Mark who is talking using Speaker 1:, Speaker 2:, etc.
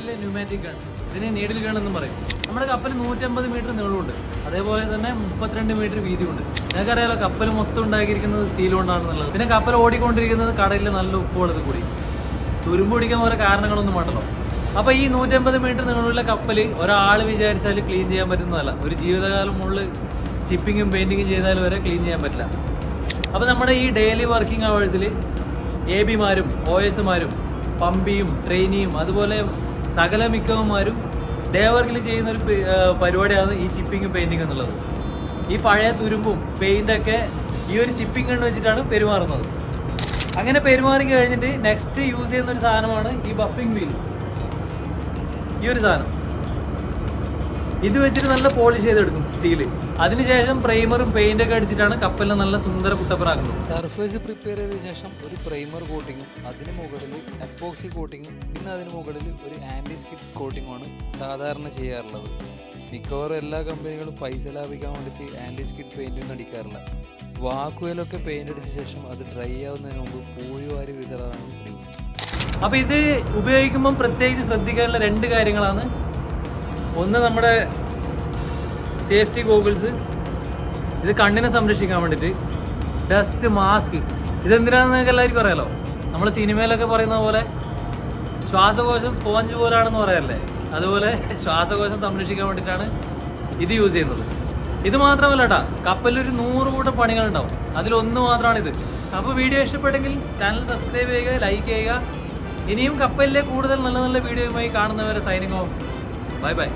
Speaker 1: സ്റ്റൈലിലെ pneumatic gun, ഇതിന് needle gun എന്നും പറയും. നമ്മുടെ കപ്പൽ 150 മീറ്റർ നീളമുണ്ട്, അതേപോലെ തന്നെ 32 മീറ്റർ വീതിയുണ്ട്. നിങ്ങൾക്കറിയാലോ കപ്പൽ മൊത്തം ഉണ്ടാക്കിയിരിക്കുന്നത് സ്റ്റീൽ കൊണ്ടാണെന്നുള്ളത്. പിന്നെ കപ്പൽ ഓടിക്കൊണ്ടിരിക്കുന്നത് കടലിൽ നല്ല ഉപ്പുള്ളത് കൂടി, തുരുമ്പ് പിടിക്കാൻ ഓരോ കാരണങ്ങളൊന്നും വേണ്ടല്ലോ. അപ്പോൾ ഈ 150 മീറ്റർ നീളമുള്ള കപ്പൽ ഒരാൾ വിചാരിച്ചാൽ ക്ലീൻ ചെയ്യാൻ പറ്റുന്നതല്ല. ഒരു ജീവിതകാലം മുകളിൽ ചിപ്പിങ്ങും പെയിൻറ്റിങ്ങും ചെയ്താൽ വരെ ക്ലീൻ ചെയ്യാൻ പറ്റില്ല. അപ്പോൾ നമ്മുടെ ഈ ഡെയിലി വർക്കിംഗ് അവേഴ്സിൽ എബിമാരും OSമാരും പമ്പിയും ട്രെയിനിയും അതുപോലെ സകല മിക്കവന്മാരും ഡേ വർക്കിൽ ചെയ്യുന്നൊരു പരിപാടിയാണ് ഈ ചിപ്പിങ്ങും പെയിൻറ്റിങ് എന്നുള്ളത്. ഈ പഴയ തുരുമ്പും പെയിൻ്റൊക്കെ ഈ ഒരു ചിപ്പിംഗ് കണ്ട് വെച്ചിട്ടാണ് പെരുമാറുന്നത്. അങ്ങനെ പെരുമാറി കഴിഞ്ഞിട്ട് നെക്സ്റ്റ് യൂസ് ചെയ്യുന്ന ഒരു സാധനമാണ് ഈ ബഫിംഗ് വീൽ. ഈ ഒരു സാധനം ഇത് വെച്ചിട്ട് നല്ല പോളിഷ് ചെയ്തെടുക്കും സ്റ്റീല്. അതിനുശേഷം പ്രൈമറും പെയിൻ്റൊക്കെ അടിച്ചിട്ടാണ് കപ്പലിനെ നല്ല സുന്ദര കുട്ടപ്പനാക്കുന്നത്.
Speaker 2: സർഫേസ് പ്രിപ്പയർ ചെയ്ത ശേഷം ഒരു പ്രൈമർ കോട്ടിങ്ങും അതിന് മുകളിൽ എപ്പോക്സി കോട്ടിങ്ങും പിന്നെ അതിന് മുകളിൽ ഒരു ആൻറ്റി സ്കിഡ് കോട്ടിങ്ങുമാണ് സാധാരണ ചെയ്യാറുള്ളത്. മിക്കവാറും എല്ലാ കമ്പനികളും പൈസ ലാഭിക്കാൻ വേണ്ടിയിട്ട് ആൻറ്റി സ്കിഡ് പെയിൻറ്റൊന്നും അടിക്കാറില്ല. വാക്കുവയിലൊക്കെ പെയിൻ്റ് അടിച്ച ശേഷം അത് ഡ്രൈ ആവുന്നതിന് മുമ്പ് പൂഴി വാരി വിതറാണ് പതിവ്.
Speaker 1: അപ്പോൾ ഇത് ഉപയോഗിക്കുമ്പം പ്രത്യേകിച്ച് ശ്രദ്ധിക്കാനുള്ള 2 കാര്യങ്ങളാണ്. ഒന്ന് നമ്മുടെ സേഫ്റ്റി ഗോഗിൾസ്, ഇത് കണ്ണിനെ സംരക്ഷിക്കാൻ വേണ്ടിയിട്ട്. ഡസ്റ്റ് മാസ്ക്, ഇതെന്തിനാണെന്ന് നിങ്ങൾക്ക് എല്ലാവർക്കും അറിയാലോ. നമ്മൾ സിനിമയിലൊക്കെ പറയുന്ന പോലെ ശ്വാസകോശം സ്പോഞ്ച് പോലാണെന്ന് പറയാറില്ലേ, അതുപോലെ ശ്വാസകോശം സംരക്ഷിക്കാൻ വേണ്ടിയിട്ടാണ് ഇത് യൂസ് ചെയ്യുന്നത്. ഇത് മാത്രമല്ല കേട്ടോ, കപ്പലിലൊരു 100 കൂട്ടം പണികളുണ്ടാവും, അതിലൊന്ന് മാത്രമാണിത്. അപ്പോൾ വീഡിയോ ഇഷ്ടപ്പെട്ടെങ്കിൽ ചാനൽ സബ്സ്ക്രൈബ് ചെയ്യുക, ലൈക്ക് ചെയ്യുക. ഇനിയും കപ്പലിലെ കൂടുതൽ നല്ല നല്ല വീഡിയോയുമായി കാണുന്നവരെ സൈനിങ് ഓഫ്. Bye bye.